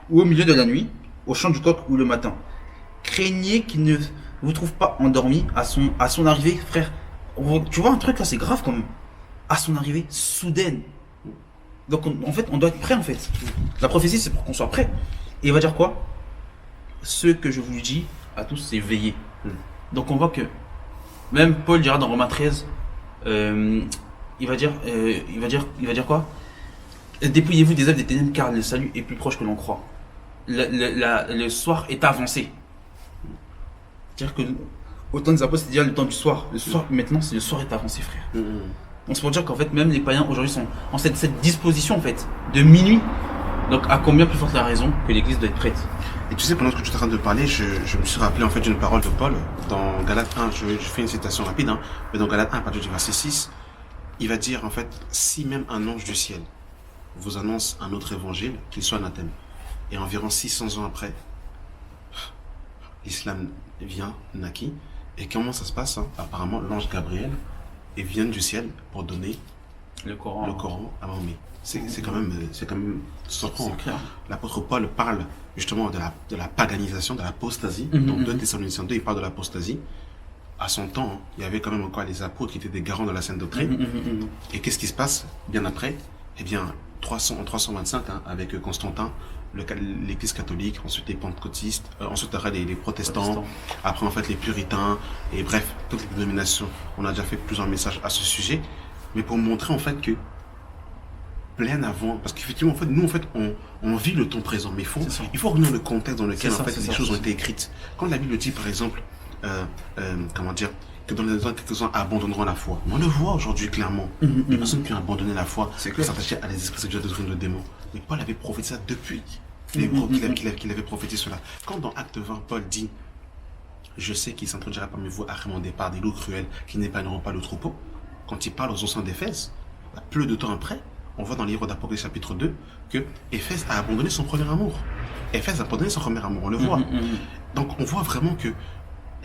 ou au milieu de la nuit, au chant du coq ou le matin. Craignez qu'il ne vous trouve pas endormi à son arrivée, frère. Tu vois un truc là, c'est grave quand même. À son arrivée soudaine. Donc en fait, on doit être prêt en fait. La prophétie, c'est pour qu'on soit prêt. Et il va dire quoi? Ce que je vous dis à tous, c'est veiller. Donc on voit que même Paul dira dans Romains 13, il va dire quoi? Dépouillez-vous des œuvres des ténèbres, car le salut est plus proche que l'on croit. Le soir est avancé. C'est-à-dire que autant des apôtres, c'est déjà le temps du soir. Le soir, maintenant, c'est le soir est avancé, frère. Donc c'est pour dire qu'en fait, même les païens aujourd'hui sont en cette disposition en fait de minuit. Donc à combien plus forte la raison que l'Église doit être prête? Et tu sais, pendant que tu es en train de parler, je me suis rappelé en fait d'une parole de Paul dans Galates 1. Je fais une citation rapide, mais dans Galates 1, à partir du verset 6, il va dire en fait, si même un ange du ciel vous annonce un autre évangile, qu'il soit anathème. Et environ 600 ans après, l'islam naquit. Et comment ça se passe? Apparemment, l'ange Gabriel vient du ciel pour donner Le Coran. le Coran à Mahomet. C'est quand même, surprenant. C'est clair. L'apôtre Paul parle justement de la paganisation, de l'apostasie. Mhm, Donc, 2 mhm. Thessaloniciens 2, il parle de l'apostasie. À son temps, hein, il y avait quand même encore les apôtres qui étaient des garants de la sainte doctrine. Et qu'est-ce qui se passe bien après? Eh bien, en 325, hein, avec Constantin, l'Église catholique, ensuite les pentecôtistes, ensuite les protestants, après en fait les puritains, et bref, toutes les dénominations. On a déjà fait plusieurs messages à ce sujet, mais pour montrer en fait que plein avant, parce qu'effectivement en fait nous en fait on vit le temps présent, mais il faut revenir le contexte dans lequel en fait les choses ont été écrites. Quand la Bible dit par exemple, comment dire, que dans les ans quelques-uns abandonneront la foi. Mais on le voit aujourd'hui clairement. Les personnes qui ont abandonné la foi, qui s'attachaient à des esprits sexuels de doctrine de démons. Mais Paul avait prophétisé ça depuis qu'il avait prophétisé cela. Quand dans Acte 20, Paul dit je sais qu'il s'introduira parmi vous après mon départ des loups cruels qui n'épargneront pas le troupeau, quand il parle aux anciens d'Éphèse, peu de temps après, on voit dans le livre d'Apocalypse chapitre 2 que Éphèse a abandonné son premier amour. Éphèse a abandonné son premier amour, on le voit. Donc on voit vraiment que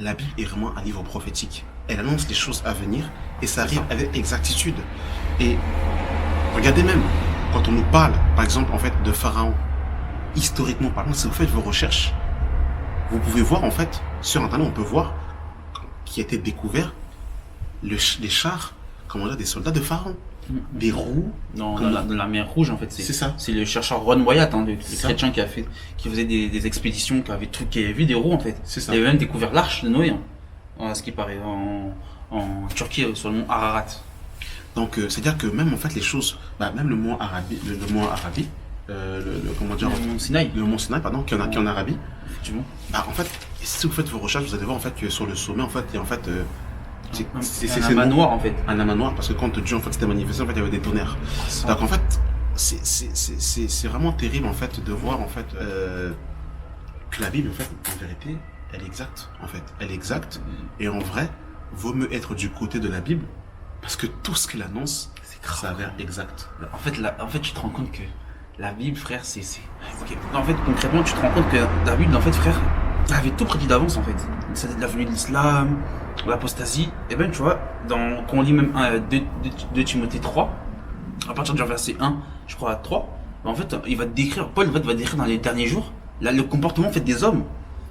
la Bible est vraiment un livre prophétique. Elle annonce les choses à venir et ça arrive avec exactitude. Et regardez même, quand on nous parle, par exemple, en fait, de Pharaon, historiquement parlant, si vous faites vos recherches, vous pouvez voir, en fait, sur Internet, on peut voir qui a été découvert les chars, comment dire, des soldats de Pharaon. Des roues. Dans la mer Rouge, en fait. C'est ça. C'est le chercheur Ron Wyatt, hein, le chrétien qui faisait des expéditions, qui avait vu des roues, en fait. C'est ça. Il avait même découvert l'arche de Noé, hein, à ce qui paraît, en Turquie, sur le mont Ararat. Donc, c'est-à-dire que même, en fait, les choses, même le mont Arabi, comment dire, Le mont Sinaï. Le mont Sinaï, pardon, qui est en Arabie. Effectivement. En fait, si vous faites vos recherches, vous allez voir, en fait, que sur le sommet, en fait, il y a, en fait, c'est un amas noir, en fait. Un amas noir, parce que quand Dieu en fait s'était manifesté, en fait il y avait des tonnerres. Donc en fait, c'est vraiment terrible en fait de voir en fait que la Bible en fait en vérité elle est exacte en fait, elle est exacte et en vrai vaut mieux être du côté de la Bible parce que tout ce qu'elle annonce ça avère exact. En fait tu te rends compte que la Bible, frère, okay. En fait concrètement tu te rends compte que la Bible en fait, frère, elle avait tout prédit d'avance en fait. C'est la venue de l'islam, l'apostasie. Et ben tu vois, quand on lit même 2 Timothée 3, à partir du verset 1, je crois à 3, en fait, Paul va décrire dans les derniers jours le comportement en fait des hommes.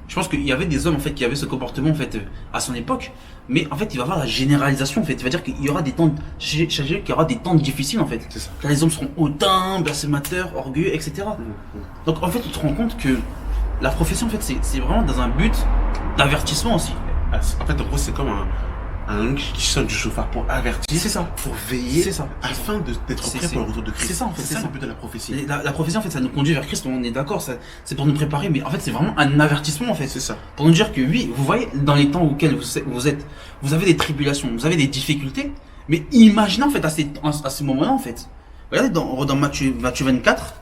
Je pense qu'il y avait des hommes en fait qui avaient ce comportement en fait à son époque, mais en fait il va y avoir la généralisation en fait. Il va dire qu'il y aura des temps, difficiles en fait. C'est ça. Car les hommes seront hautains, blasphémateurs, orgueilleux, etc. Donc en fait tu te rends compte que la prophétie en fait c'est vraiment dans un but d'avertissement aussi. En fait en gros c'est comme un qui sonne du chauffard pour avertir, c'est ça, pour veiller, c'est ça, afin d'être prêt pour le retour de Christ. C'est ça en fait, c'est ça le but de la prophétie. La prophétie en fait ça nous conduit vers Christ, on est d'accord, c'est pour nous préparer, mais en fait c'est vraiment un avertissement en fait. C'est ça. Pour nous dire que oui, vous voyez dans les temps auxquels vous êtes, vous avez des tribulations, vous avez des difficultés, mais imaginez en fait à ces moments-là en fait. Regardez dans Matthieu 24,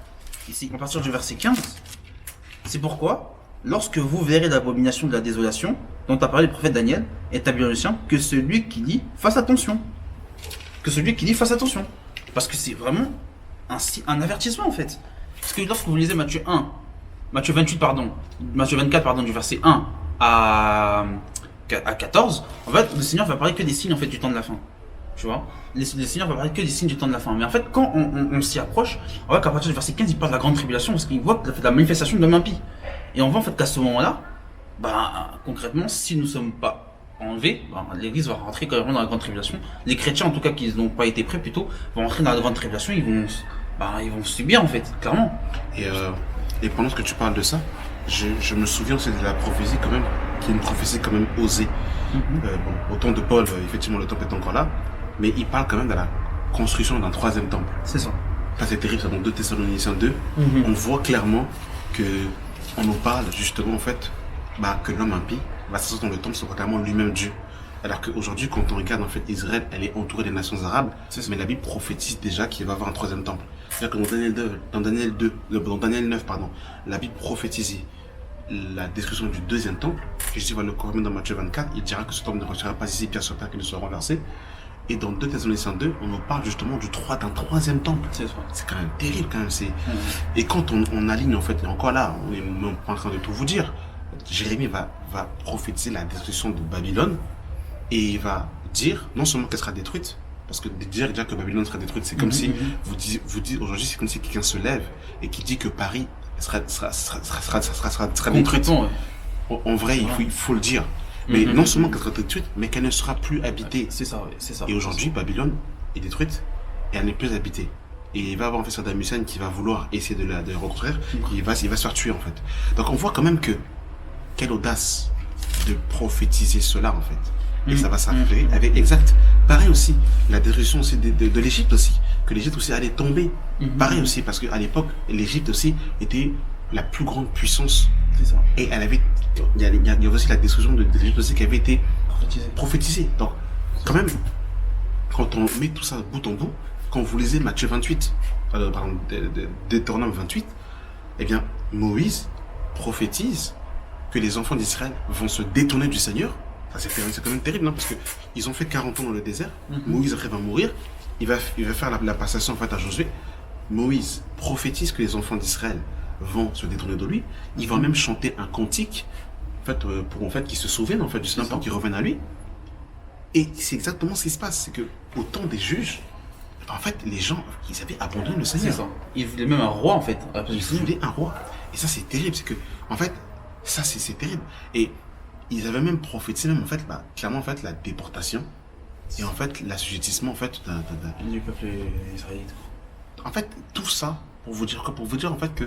ici, à partir du verset 15, c'est pourquoi lorsque vous verrez l'abomination de la désolation, dont a parlé le prophète Daniel, établir le sien, que celui qui dit fasse attention. Que celui qui dit fasse attention. Parce que c'est vraiment un avertissement en fait. Parce que lorsque vous lisez Matthieu 24 pardon, du verset 1 à 14, en fait le Seigneur va parler que des signes en fait du temps de la fin. Tu vois, le Seigneur va parler que des signes du temps de la fin. Mais en fait, quand on s'y approche, on voit qu'à partir du verset 15, il parle de la grande tribulation parce qu'il voit la manifestation de l'homme impie. Et on voit en fait qu'à ce moment-là, concrètement, si nous ne sommes pas enlevés, l'Église va rentrer carrément dans la grande tribulation. Les chrétiens, en tout cas, qui n'ont pas été prêts plutôt, vont rentrer dans la grande tribulation. Ils vont subir en fait, clairement. Et pendant que tu parles de ça, je me souviens aussi de la prophétie quand même, qui est une prophétie quand même osée. Au temps de Paul, effectivement, le temple est encore là, mais il parle quand même de la construction d'un 3e temple. C'est ça. Ça c'est terrible, ça dans 2 Thessaloniciens 2, on voit clairement que on nous parle justement en fait que l'homme impie va s'asseoir dans le temple, sera clairement lui-même Dieu. Alors qu'aujourd'hui, quand on regarde en fait Israël, elle est entourée des nations arabes, mais la Bible prophétise déjà qu'il va y avoir un 3e temple. C'est-à-dire que dans Daniel 9, la Bible prophétise la destruction du 2e temple. Jésus va le confirmer dans Matthieu 24, il dira que ce temple ne restera pas ici, pierre sur terre, qu'il ne sera renversé. Et dans 2 Thessaloniciens 2, on nous parle justement d'un 3e temple. C'est quand même terrible quand même. Et quand on aligne en fait, et encore là, on n'est même pas en train de tout vous dire, Jérémie va prophétiser la destruction de Babylone et il va dire non seulement qu'elle sera détruite, Parce que déjà que Babylone sera détruite, c'est comme si vous dites aujourd'hui, c'est comme si quelqu'un se lève et qui dit que Paris sera détruite. Ouais. En vrai, il faut le dire. Mais non seulement qu'elle sera détruite, mais qu'elle ne sera plus habitée. C'est ça, ouais, c'est ça. Et aujourd'hui, Babylone est détruite et elle n'est plus habitée. Et il va y avoir en fait Saddam Hussein qui va vouloir essayer de la reconstruire. Il va se faire tuer en fait. Donc on voit quand même que quelle audace de prophétiser cela en fait. Et ça va s'arriver avec exact. Pareil aussi, la destruction aussi de l'Égypte aussi. Que l'Égypte aussi allait tomber. Pareil aussi, parce qu'à l'époque, l'Égypte aussi était la plus grande puissance. C'est ça. Et elle avait, il y avait aussi la destruction de l'Égypte aussi qui avait été prophétisée. Donc, quand même, quand on met tout ça bout en bout, quand vous lisez Matthieu 28, pardon, Deutéronome 28, eh bien, Moïse prophétise que les enfants d'Israël vont se détourner du Seigneur. C'est quand même terrible, non? Parce que ils ont fait 40 ans dans le désert. Moïse après va mourir. Il va faire la passation en fait à Josué. Moïse prophétise que les enfants d'Israël vont se détourner de lui. Il va même chanter un cantique en fait, pour en fait qu'ils se souviennent en fait du Seigneur pour qu'ils reviennent à lui. Et c'est exactement ce qui se passe, c'est que au temps des juges, en fait, les gens, ils avaient abandonné le Seigneur. C'est ça. Ils voulaient même un roi en fait. Ils voulaient un roi. Et ça c'est terrible, c'est que en fait, ça c'est terrible. Et ils avaient même prophétisé même en fait, clairement en fait la déportation et en fait l'assujettissement en fait du peuple israélite. En fait, tout ça pour vous dire quoi? Pour vous dire en fait que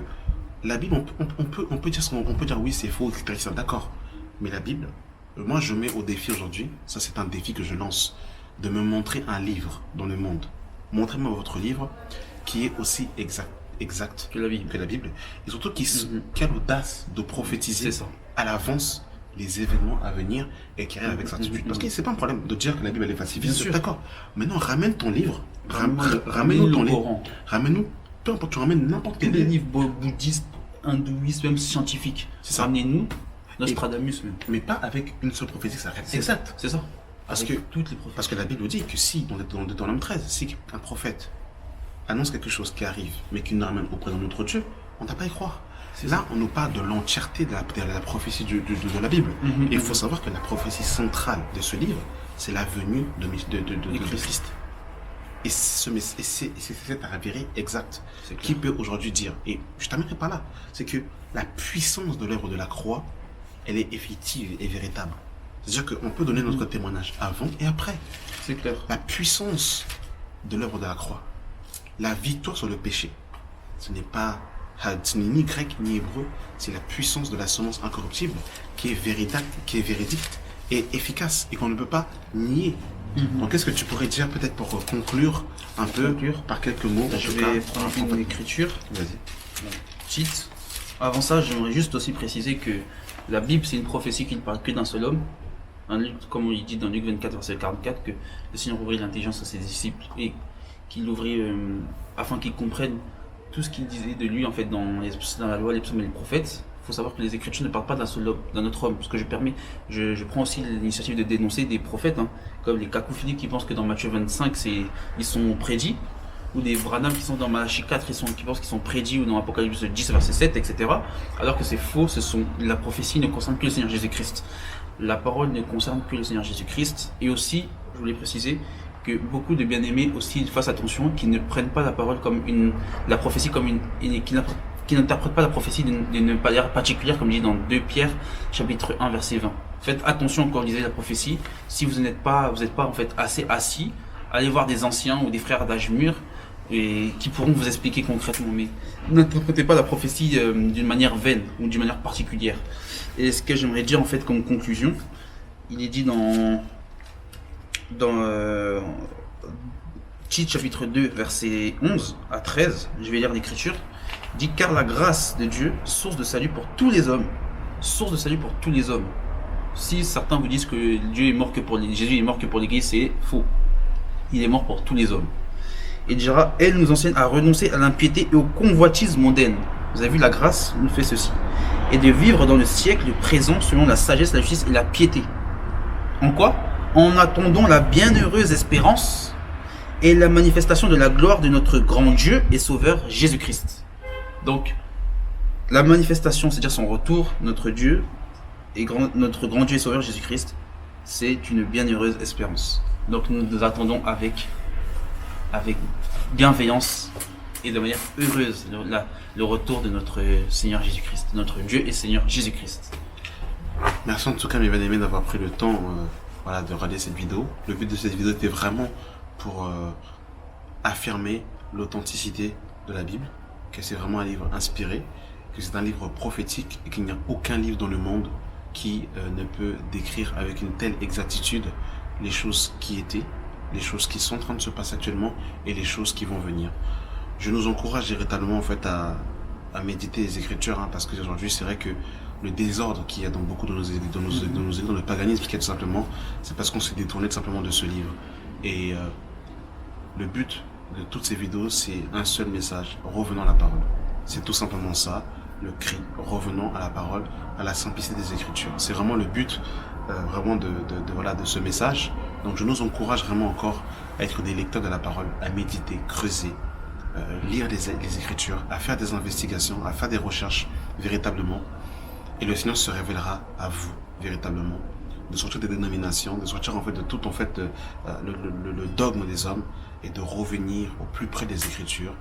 la Bible, on peut dire oui c'est faux, etc. D'accord. Mais la Bible, moi je mets au défi aujourd'hui, ça c'est un défi que je lance, de me montrer un livre dans le monde. Montrez-moi votre livre qui est aussi exact que la Bible. Et surtout quelle audace de prophétiser à l'avance les événements à venir et qui arrivent avec certitude. Parce que c'est pas un problème de dire que la Bible elle est falsifiée. D'accord. Maintenant, ramène ton livre. Ramène-nous ton livre. Ramène-nous, peu importe, tu ramènes n'importe quel livre bouddhiste, hindouiste, même scientifique. Ramenez-nous Nostradamus même. Mais pas avec une seule prophétie, ça reste exact. C'est ça. Parce que la Bible dit que si, dans l'homme 13, si un prophète annonce quelque chose qui arrive, mais qui nous ramène auprès de notre Dieu, on n'a pas à y croire. Là, on nous parle de l'entièreté de la prophétie de la Bible. Et il faut savoir que la prophétie centrale de ce livre, c'est la venue de Christ. Et c'est cet avéré exact. Qui peut aujourd'hui dire, et je t'amènerai par là, c'est que la puissance de l'œuvre de la croix, elle est effective et véritable. C'est-à-dire qu'on peut donner notre témoignage avant et après. C'est clair. La puissance de l'œuvre de la croix, la victoire sur le péché, ce n'est ni grec ni hébreu, c'est la puissance de la semence incorruptible qui est véridique et efficace et qu'on ne peut pas nier. Donc qu'est-ce que tu pourrais dire peut-être pour conclure un peu par quelques mots? Je vais prendre une écriture. Vas-y. Tite. Avant ça, j'aimerais juste aussi préciser que la Bible c'est une prophétie qui ne parle que d'un seul homme. Comme il dit dans Luc 24 verset 44 que le Seigneur ouvrit l'intelligence à ses disciples et qu'il ouvrit afin qu'ils comprennent tout ce qu'il disait de lui en fait dans la loi, les psaumes et les prophètes. Il faut savoir que les Écritures ne parlent pas d'un seul homme, d'un autre homme. Parce que je prends aussi l'initiative de dénoncer des prophètes, comme les Kakoufili qui pensent que dans Matthieu 25 ils sont prédits, ou des Branham qui sont dans Malachie 4 qui pensent qu'ils sont prédits, ou dans Apocalypse 10 verset 7, etc. Alors que c'est faux. La prophétie ne concerne que le Seigneur Jésus-Christ. La parole ne concerne que le Seigneur Jésus-Christ. Et aussi, je voulais préciser que beaucoup de bien-aimés aussi fassent attention, qui ne prennent pas la parole comme la prophétie comme qui n'interprètent pas la prophétie d'une manière particulière, comme dit dans 2 Pierre, chapitre 1, verset 20. Faites attention quand vous lisez la prophétie. Si vous n'êtes pas en fait assez assis, allez voir des anciens ou des frères d'âge mûr et qui pourront vous expliquer concrètement. Mais n'interprétez pas la prophétie d'une manière vaine ou d'une manière particulière. Et ce que j'aimerais dire en fait comme conclusion, il est dit dans Tite chapitre 2 verset 11 à 13, je vais lire l'écriture, dit car la grâce de Dieu, source de salut pour tous les hommes, source de salut pour tous les hommes. Si certains vous disent que Jésus est mort que pour l'Église, c'est faux. Il est mort pour tous les hommes. Et dira, elle nous enseigne à renoncer à l'impiété et aux convoitises mondaines. Vous avez vu, la grâce nous fait ceci. Et de vivre dans le siècle présent selon la sagesse, la justice et la piété. En quoi? En attendant la bienheureuse espérance et la manifestation de la gloire de notre grand Dieu et Sauveur Jésus-Christ. Donc, la manifestation, c'est-à-dire son retour, notre Dieu et notre grand Dieu et Sauveur Jésus-Christ, c'est une bienheureuse espérance. Donc, nous attendons avec avec bienveillance et de manière heureuse le retour de notre Seigneur Jésus-Christ, notre Dieu et Seigneur Jésus-Christ. Merci en tout cas mes bien-aimés d'avoir pris le temps voilà, de regarder cette vidéo. Le but de cette vidéo était vraiment pour affirmer l'authenticité de la Bible, que c'est vraiment un livre inspiré, que c'est un livre prophétique et qu'il n'y a aucun livre dans le monde qui ne peut décrire avec une telle exactitude les choses qui étaient, les choses qui sont en train de se passer actuellement et les choses qui vont venir. Je nous encourage véritablement en fait à méditer les Écritures, hein, parce qu'aujourd'hui c'est vrai que le désordre qu'il y a dans beaucoup de nos églises, dans le paganisme qu'il y a tout simplement, c'est parce qu'on s'est détourné tout simplement de ce livre. Et le but de toutes ces vidéos, c'est un seul message: revenons à la parole. C'est tout simplement ça, le cri: revenons à la parole, à la simplicité des Écritures. C'est vraiment le but vraiment voilà, de ce message. Donc je nous encourage vraiment encore à être des lecteurs de la parole, à méditer, creuser, lire les Écritures, à faire des investigations, à faire des recherches véritablement. Et le Seigneur se révélera à vous véritablement, de sortir des dénominations, de sortir en fait de tout en fait le dogme des hommes et de revenir au plus près des Écritures.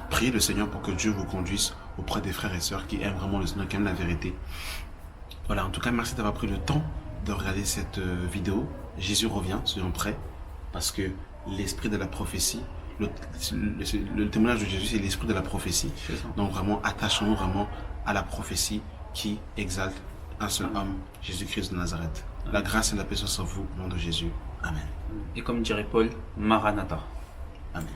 Priez le Seigneur pour que Dieu vous conduise auprès des frères et sœurs qui aiment vraiment le Seigneur, qui aiment la vérité. Voilà, en tout cas, merci d'avoir pris le temps de regarder cette vidéo. Jésus revient, soyons prêts, parce que l'esprit de la prophétie, le témoignage de Jésus, c'est l'esprit de la prophétie. Donc vraiment, attachons-nous vraiment à la prophétie qui exalte un seul homme, Jésus-Christ de Nazareth. La grâce et la paix soient sur vous, au nom de Jésus. Amen. Et comme dirait Paul, Maranatha. Amen.